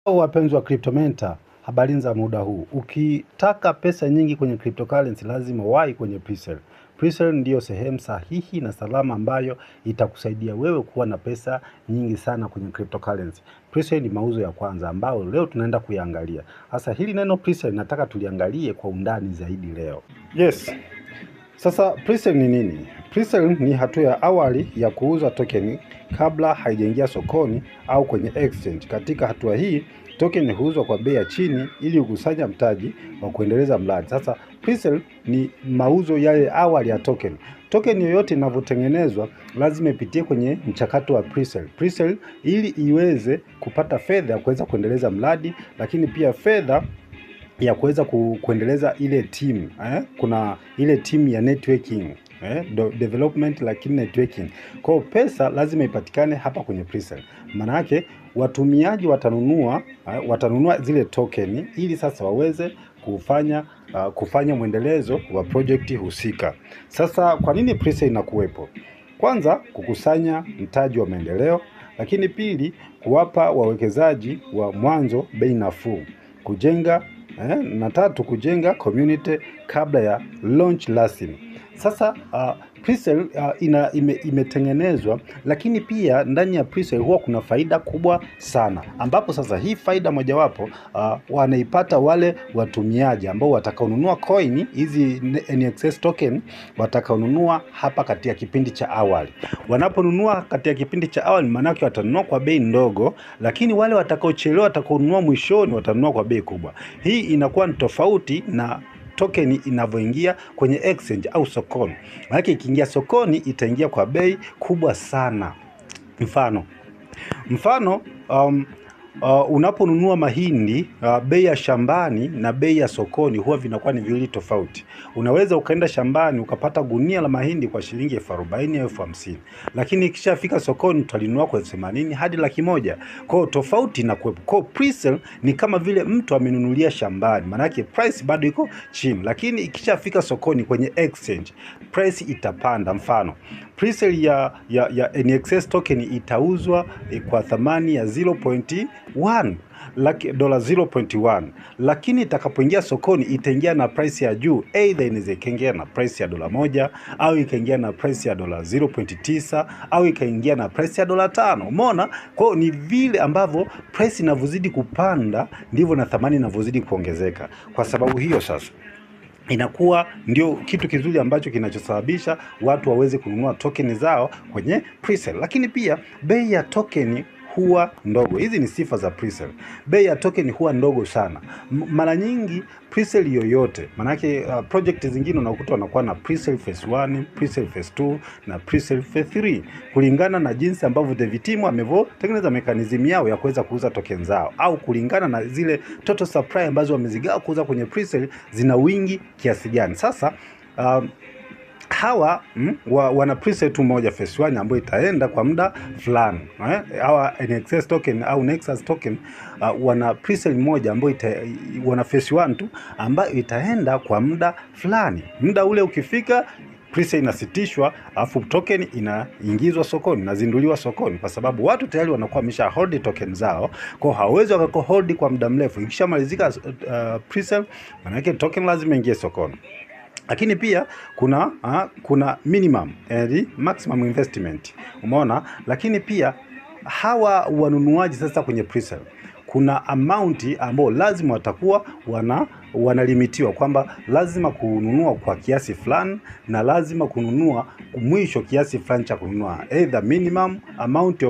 Wapenzi wa CryptoMentor, habari za muda huu. Ukitaka pesa nyingi kwenye cryptocurrency lazima wahi kwenye Presale. Presale ndiyo sehemu sahihi na salama ambayo itakusaidia wewe kuwa na pesa nyingi sana kwenye cryptocurrency. Presale ni mauzo ya kwanza ambao leo tunaenda kuiangalia. Sasa hili neno Presale nataka tuliangalie kwa undani zaidi leo. Yes. Sasa Presale ni nini? Presale ni hatua ya awali ya kuuza token kabla haijaingia sokoni au kwenye exchange. Katika hatua hii token huuzwa kwa bei ya chini ili kukusanya mtaji wa kuendeleza mradi. Sasa Presale ni mauzo yale awali ya token. Token yoyote inavyotengenezwa lazima ipitie kwenye mchakato wa Presale. Presale ili iweze kupata fedha ya kuweza kuendeleza mradi, lakini pia fedha ya kuweza kuendeleza ile team. Kuna ile team ya networking, development lakini networking. Kwa pesa lazima ipatikane hapa kwenye Presale. Maana yake watumiaji watanunua zile token ili sasa waweze kufanya mwendelezo wa project husika. Sasa kwa nini Presale inakuwepo? Kwanza, kukusanya mtaji wa maendeleo, lakini pili, kuwapa wawekezaji wa mwanzo bei nafuu, na tatu, kujenga community kabla ya launch rasmi. Sasa Presale imetengenezwa, lakini pia ndani ya Presale huwa kuna faida kubwa sana, ambapo sasa hii faida mojawapo wanaipata wale watumiaji ambao watakaonunua coin hizi NXS token, watakaonunua hapa katika kipindi cha awali. Wanaponunua katika kipindi cha awali, maana yake watanunua kwa bei ndogo, lakini wale watakaochelewa, watakaonunua mwishoni, watanunua kwa bei kubwa. Hii inakuwa ni tofauti na token inavyoingia kwenye exchange au sokoni. Maana ikiingia sokoni itaingia kwa bei kubwa sana. Mfano unaponunua mahindi, bei ya shambani na bei ya sokoni huwa vinakuwa ni viwili tofauti. Unaweza ukaenda shambani ukapata gunia la mahindi kwa shilingi 40,000 au 50,000, lakini ikishafika sokoni utalinunua kwa 80,000 hadi 100,000. Kwa tofauti na kuwepo. Kwa Presale ni kama vile mtu amenunulia shambani, maana yake price bado iko chini, lakini ikishafika sokoni kwenye exchange price itapanda. Mfano Presale ya NXS token itauzwa kwa thamani ya $0.1, lakini itakapoingia sokoni itaingia na price ya juu. Either inaweza ikaingia na price ya $1 au ikaingia na price ya $0.9 au ikaingia na price ya $5. Umeona? Kwa hiyo ni vile ambavyo price inavyozidi kupanda ndivyo na thamani inavyozidi kuongezeka. Kwa sababu hiyo sasa inakuwa ndio kitu kizuri ambacho kinachosababisha watu waweze kununua token zao kwenye Presale. Lakini pia bei ya token huwa ndogo. Hizi ni sifa za Presale. Bei ya token huwa ndogo sana. Mara nyingi Presale yoyote, manake project zingine unakuta wanakuwa na Presale phase 1, Presale phase 2 na Presale phase 3 kulingana na jinsi ambavyo Devitimu amevyotengeneza mekanizmu yao ya kuweza kuuza token zao, au kulingana na zile total supply ambazo wamezigawa kuuza kwenye Presale zina wingi kiasi gani. Sasa hawa wana Presale tu moja phase 1 ambayo itaenda kwa muda fulani. Hawa NXS token au Nexus token wana Presale moja ambayo wana phase 1 tu ambayo itaenda kwa muda fulani. Muda ule ukifika, Presale inasitishwa, afu token inaingizwa sokoni, inazinduliwa sokoni, kwa sababu watu tayari wanakuwa wamesha hold token zao, kwa hawezi wakako hold kwa muda mrefu. Ikishamalizika Presale, maana yake token lazima ingie sokoni. Lakini pia kuna minimum and maximum investment. Umeona? Lakini pia hawa wanunuaji sasa kwenye Presale kuna amount ambao lazima watakuwa wanalimitiwa, kwamba lazima kununua kwa kiasi fulani na lazima kununua mwisho kiasi fulani cha kununua, either minimum amount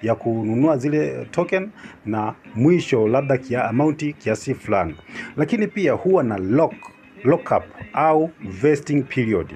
ya kununua zile token na mwisho labda amount kiasi fulani. Lakini pia huwa na lockup au vesting period.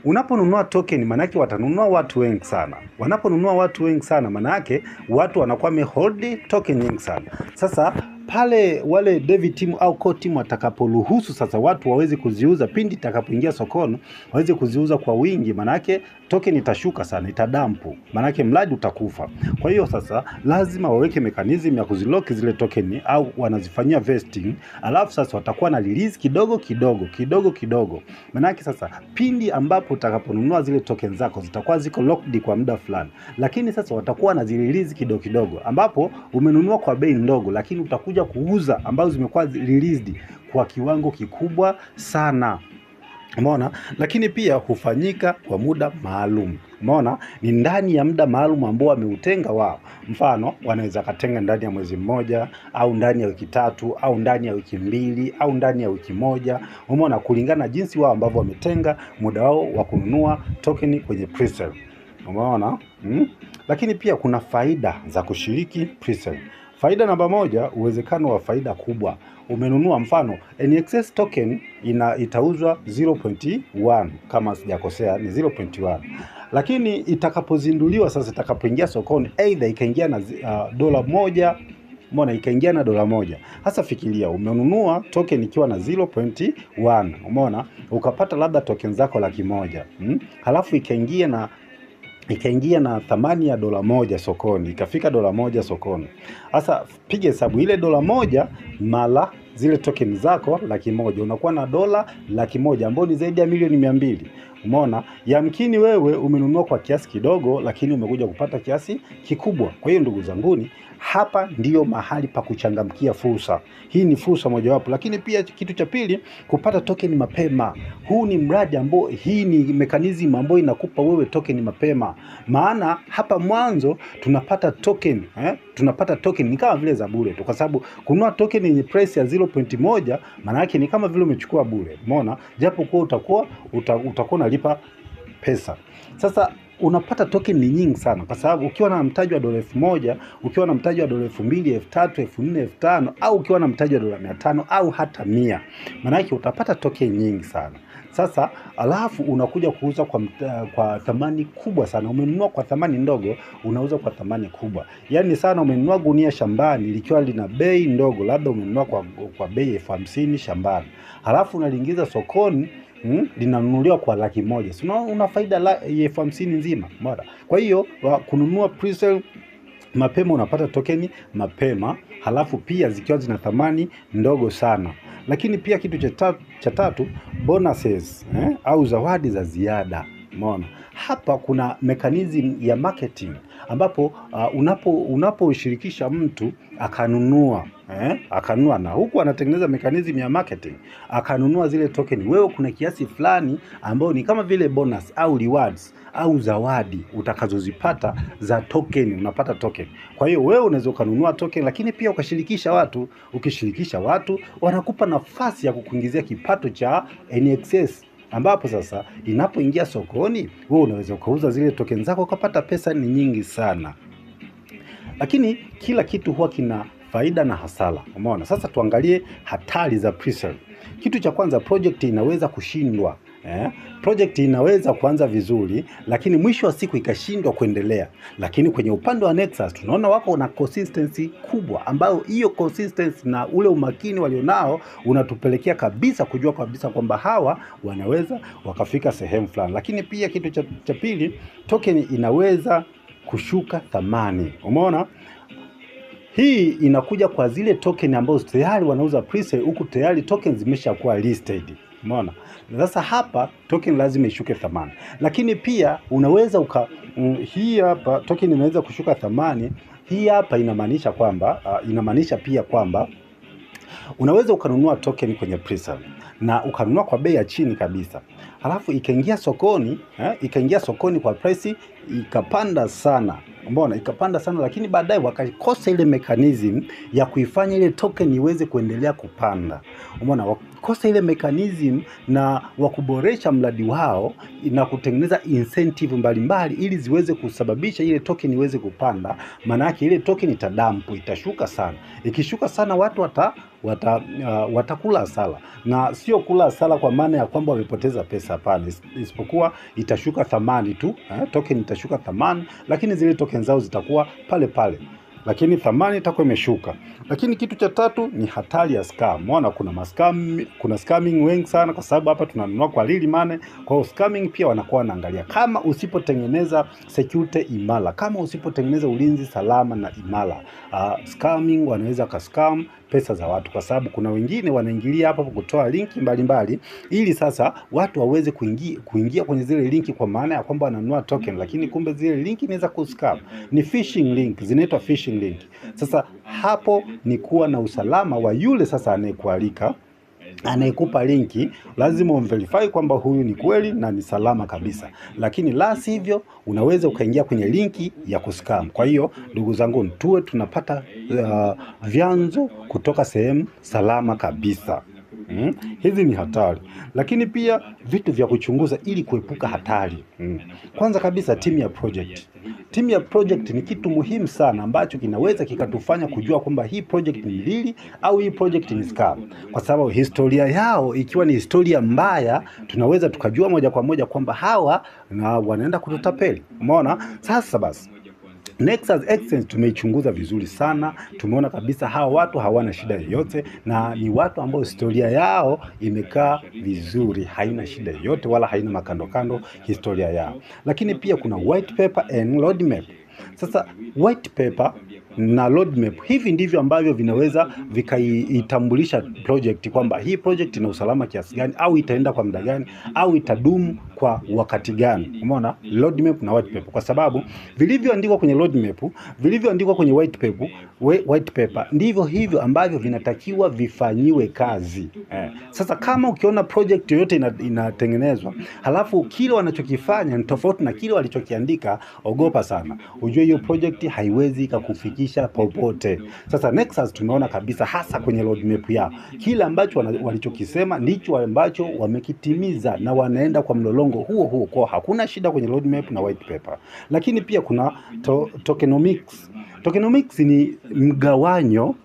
Unaponunua token manake watanunua watu wengi sana. Wanaponunua watu wengi sana manake watu wanakuwa wamehold token nyingi sana. Sasa pale wale dev team au core team watakaporuhusu sasa watu waweze kuziuza pindi itakapoingia sokoni, waweze kuziuza kwa wingi, manake token itashuka sana, itadampu, manake mradi utakufa. Kwa hiyo sasa lazima waweke mechanism ya kuzilock zile token au wanazifanyia vesting, alafu sasa watakuwa na release kidogo kidogo. Manake sasa pindi ambapo utakaponunua zile token zako zitakuwa ziko locked kwa muda fulani, lakini sasa watakuwa na release kidogo ambapo umenunua kwa bei ndogo, lakini utakuja kuuza ambazo zimekuwa released kwa kiwango kikubwa sana. Umeona? Lakini pia hufanyika kwa muda maalum. Umeona? Ni ndani ya muda maalum ambao wameutenga wao. Mfano, wanaweza katenga ndani ya mwezi mmoja, au ndani ya wiki 3, au ndani ya wiki 2, au ndani ya wiki 1. Umeona? Kulingana jinsi wao ambavyo wametenga muda wao wa kununua token kwenye pre-sale. Umeona? Lakini pia kuna faida za kushiriki pre-sale. Faida namba 1, uwezekano wa faida kubwa. Umenunua mfano NXS token itauzwa 0.1 kama sijakosea ni 0.1, lakini itakapozinduliwa sasa, itakapoingia sokoni, either ikaingia na $1, umeona, ikaingia na $1. Hasa fikiria umenunua token ikiwa na 0.1, umeona, ukapata labda token zako 100,000, halafu ikaingia na thamani ya $1 sokoni, ikafika $1 sokoni. Sasa piga hesabu ile $1 mara zile token zako 100,000, unakuwa na $100,000 ambao ni zaidi ya milioni 200. Umeona? Yamkini wewe umenunua kwa kiasi kidogo, lakini umekuja kupata kiasi kikubwa. Kwa hiyo ndugu zanguni, hapa ndiyo mahali pa kuchangamkia fursa. Hii ni fursa mojawapo, lakini pia kitu cha pili, kupata token mapema. Huu ni mradi ambao, hii ni mechanism ambayo inakupa wewe token mapema. Maana hapa mwanzo tunapata token, tunapata token ni kama vile za bure tu, kwa sababu kununua token yenye price ya 0.1 maana yake ni kama vile umechukua bure. Umeona? Japo kwa utakuwa unalipa pesa. Sasa unapata token ni nyingi sana, kwa sababu ukiwa na mtaji wa $1,000, ukiwa na mtaji wa $2,000, $3,000, $4,000, $5,000, au ukiwa na mtaji wa $500 au hata 100, maana yake utapata token nyingi sana. Sasa alafu unakuja kuuza kwa thamani kubwa sana. Umenunua kwa thamani ndogo, unauza kwa thamani kubwa. Yaani sana umenunua gunia shambani likiwa lina bei ndogo, labda umenunua kwa bei 50,000 shambani. Halafu unaliingiza sokoni, linanunuliwa kwa 100,000. So una faida 50,000 nzima. Umeona? Kwa hiyo kununua pre-sale mapema, unapata tokeni mapema, halafu pia zikiwa zina thamani ndogo sana. Lakini pia kitu cha tatu, bonuses au zawadi za ziada. Umeona? Hapa kuna mechanism ya marketing ambapo unaposhirikisha mtu akanunua na huku anatengeneza mechanism ya marketing, akanunua zile token, wewe kuna kiasi fulani ambao ni kama vile bonus au rewards au zawadi utakazozipata za token, unapata token. Kwa hiyo wewe unaweza kununua token, lakini pia ukashirikisha watu. Ukishirikisha watu, wanakupa nafasi ya kukuingizia kipato cha NXS, ambapo sasa inapoingia sokoni, wewe unaweza kuuza zile token zako ukapata pesa ni nyingi sana. Lakini kila kitu huwa kina faida na hasara. Umeona? Sasa tuangalie hatari za pre-sale. Kitu cha kwanza, project inaweza kushindwa. Project inaweza kuanza vizuri, lakini mwisho wa siku ikashindwa kuendelea. Lakini kwenye upande wa Nexus tunaona wako na consistency kubwa, ambayo hiyo consistency na ule umakini walionao unatupelekea kabisa kujua kabisa kwamba hawa wanaweza wakafika sehemu fulani. Lakini pia kitu cha pili, token inaweza kushuka thamani. Umeona? Hii inakuja kwa zile token ambazo tayari wanauza pre-sale, huku tayari token zimeshakuwa listed. Umeona? Sasa hapa token lazima ishuke thamani. Lakini pia unaweza hii hapa token inaweza kushuka thamani. Hii hapa inamaanisha pia kwamba unaweza ukanunua token kwenye pre-sale na ukanunua kwa bei ya chini kabisa, halafu ikaingia sokoni kwa price ikapanda sana. Umeona? Ikapanda sana, lakini baadaye wakakosa ile mechanism ya kuifanya ile token iweze kuendelea kupanda. Umeona? Wakosa ile mechanism na wakuboresha mradi wao na kutengeneza incentive mbalimbali ili ziweze kusababisha ile token iweze kupanda. Maana yake ile token itadampu, itashuka sana. Ikishuka sana watu watakula hasara, na sio kula hasara kwa maana ya kwamba wamepoteza pesa, hapana, isipokuwa itashuka thamani tu. Token itashuka thamani, lakini zile token zao zitakuwa pale pale. lakini thamani itakuwa imeshuka. Lakini kitu cha tatu ni hatari ya scam. Umeona kuna scamming wengi sana, kwa sababu hapa tunanunua kwa real money. Kwa hiyo scamming pia wanakuwa wanaangalia kama usipotengeneza security imara, kama usipotengeneza ulinzi salama na imara, scamming wanaweza kascam pesa za watu, kwa sababu kuna wengine wanaingilia hapo kutoa linki mbalimbali ili sasa watu waweze kuingia kwenye zile linki, kwa maana ya kwamba wananunua token, lakini kumbe zile linki inaweza kuscam. Ni phishing link, zinaitwa phishing link. Sasa hapo ni kuwa na usalama wa yule sasa anayekualika, anayekupa linki, lazima umverify kwamba huyu ni kweli na ni salama kabisa, lakini la sivyo unaweza ukaingia kwenye linki ya kuscam. Kwa hiyo ndugu zangu, tuwe tunapata vyanzo kutoka sehemu salama kabisa. Hizi ni hatari, lakini pia vitu vya kuchunguza ili kuepuka hatari. Kwanza kabisa, team ya project. Team ya project ni kitu muhimu sana ambacho kinaweza kikatufanya kujua kwamba hii project ni lili au hii project ni scam, kwa sababu historia yao ikiwa ni historia mbaya, tunaweza tukajua moja kwa moja kwamba hawa na wanaenda kututapeli. Umeona? Sasa basi, Nexus Exchange tumeichunguza vizuri sana, tumeona kabisa hawa watu hawana shida yoyote, na ni watu ambao historia yao imekaa vizuri, haina shida yoyote wala haina makando historia yao. Lakini pia kuna white paper and roadmap. Sasa white paper na roadmap, hivi ndivyo ambavyo vinaweza vikaitambulisha project kwamba hii project ina usalama kiasi gani, au itaenda kwa muda gani, au itadumu kwa wakati gani. Umeona? Roadmap na white paper, kwa sababu vilivyoandikwa kwenye roadmap, vilivyoandikwa kwenye white paper ndivyo hivyo ambavyo vinatakiwa vifanyiwe kazi. Sasa kama ukiona project yoyote inatengenezwa halafu kile wanachokifanya ni tofauti na kile walichokiandika, ogopa sana, ujue hiyo project haiwezi kukufikisha popote. Sasa Nexus tumeona kabisa hasa kwenye roadmap yao, kile ambacho walichokisema ndicho ambacho wamekitimiza na wanaenda kwa mlolongo huo. Kwa hakuna shida kwenye roadmap na white paper. Lakini pia kuna tokenomics. Tokenomics ni mgawanyo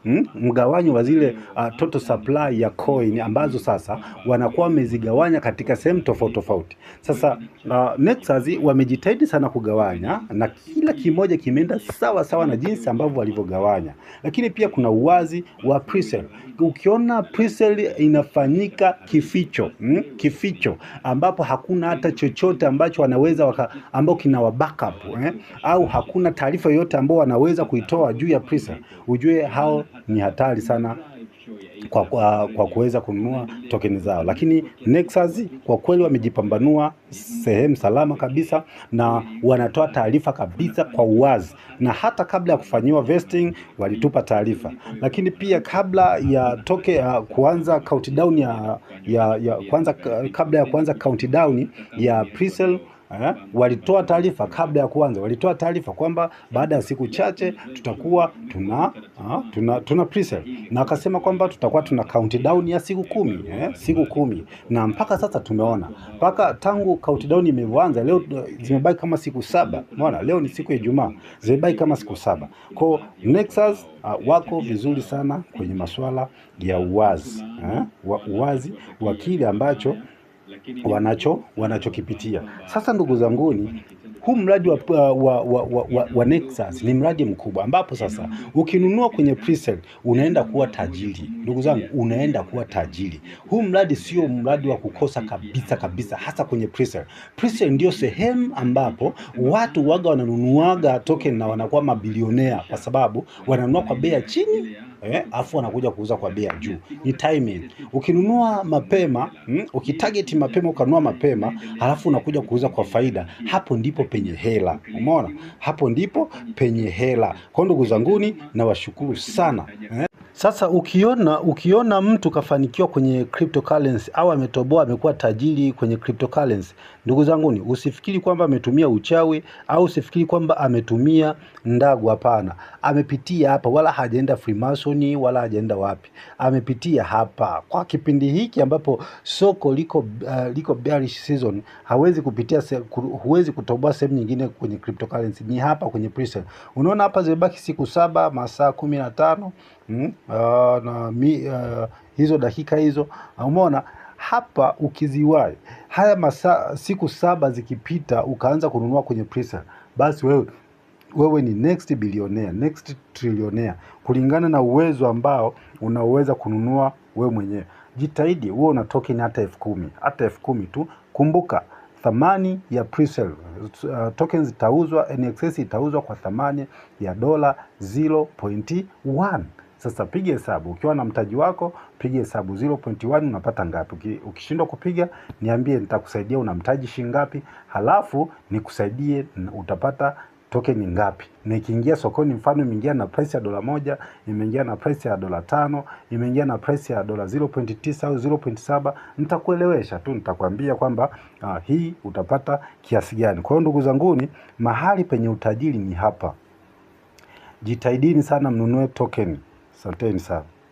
wa zile total supply ya coin ambazo sasa wanakuwa wamezigawanya katika sehemu tofauti. Sasa Nexus wamejitahidi sana kugawanya, na kila kimoja kimeenda sawa na jinsi ambavyo walivyogawanya. Lakini pia kuna uwazi wa presale. Ukiona presale inafanyika kificho ambapo hakuna hata chochote ambacho wanaweza ambao kina wa backup au hakuna taarifa yoyote ambao wanaweza kuitoa juu ya presale, ujue hao ni hatari sana kwa kuweza kununua token zao. Lakini Nexus kwa kweli wamejipambanua sehemu salama kabisa, na wanatoa taarifa kabisa kwa uwazi, na hata kabla ya kufanyiwa vesting walitupa taarifa. Lakini pia kabla ya kuanza countdown kabla ya kuanza countdown ya presale, walitoa taarifa kabla ya kuanza, walitoa taarifa kwamba baada ya siku chache tutakuwa tuna presale, na akasema kwamba tutakuwa tuna countdown ya siku 10, na mpaka sasa tumeona mpaka tangu countdown imeanza leo zimebaki kama siku 7. Umeona, leo ni siku ya Ijumaa, zimebaki kama siku 7. Kwa Nexus wako vizuri sana kwenye masuala ya uwazi, uwazi wa kile ambacho wanachokipitia. Sasa ndugu zanguni, huu mradi wa Nexus ni mradi mkubwa ambapo sasa ukinunua kwenye presale unaenda kuwa tajiri. Ndugu zangu, unaenda kuwa tajiri. Huu mradi sio mradi wa kukosa kabisa, hasa kwenye presale. Presale ndio sehemu ambapo watu waga wananunuaga token na wanakuwa mabilionea, kwa sababu wananunua kwa bei ya chini afu wanakuja kuuza kwa bei ya juu. Ni timing. Ukinunua mapema, ukitarget mapema, ukanunua mapema, halafu unakuja kuuza kwa faida, hapo ndipo penye hela. Umeona? Hapo ndipo penye hela. Kwa ndugu zanguni, nawashukuru sana. Sasa ukiona mtu kafanikiwa kwenye cryptocurrency au ametoboa, amekuwa tajiri kwenye cryptocurrency, ndugu zanguni, usifikiri kwamba ametumia uchawi au usifikiri kwamba ametumia ndagu. Hapana, amepitia hapa, wala hajaenda Freemason wala hajaenda wapi. Amepitia hapa kwa kipindi hiki ambapo soko liko bearish season. Huwezi kutoboa sehemu nyingine kwenye cryptocurrency, ni hapa kwenye presale. Unaona hapa zimebaki siku 7, masaa 15 hizo dakika hizo. Umeona hapa, ukiziwai haya siku 7 zikipita ukaanza kununua kwenye presale, basi wewe wewe ni next billionaire, next trillionaire, kulingana na uwezo ambao unaweza kununua wewe mwenyewe. Jitahidi uwe una token hata 10,000, hata 10,000 tu. Kumbuka thamani ya pre-sale, tokens itauzwa, NXS itauzwa kwa thamani ya dola 0.1. Sasa piga hesabu, ukiwa na mtaji wako piga hesabu 0.1 unapata ngapi? Ukishindwa kupiga niambie, nitakusaidia una mtaji shingapi, halafu nikusaidie utapata token ngapi. Nikiingia sokoni, mfano imeingia na price ya $1, imeingia na price ya $5, imeingia na price ya $0.9 au 0.7, nitakuelewesha tu, nitakwambia kwamba hii utapata kiasi gani. Kwa hiyo ndugu zanguni, mahali penye utajiri ni hapa. Jitahidini sana mnunue token. Asanteni sana.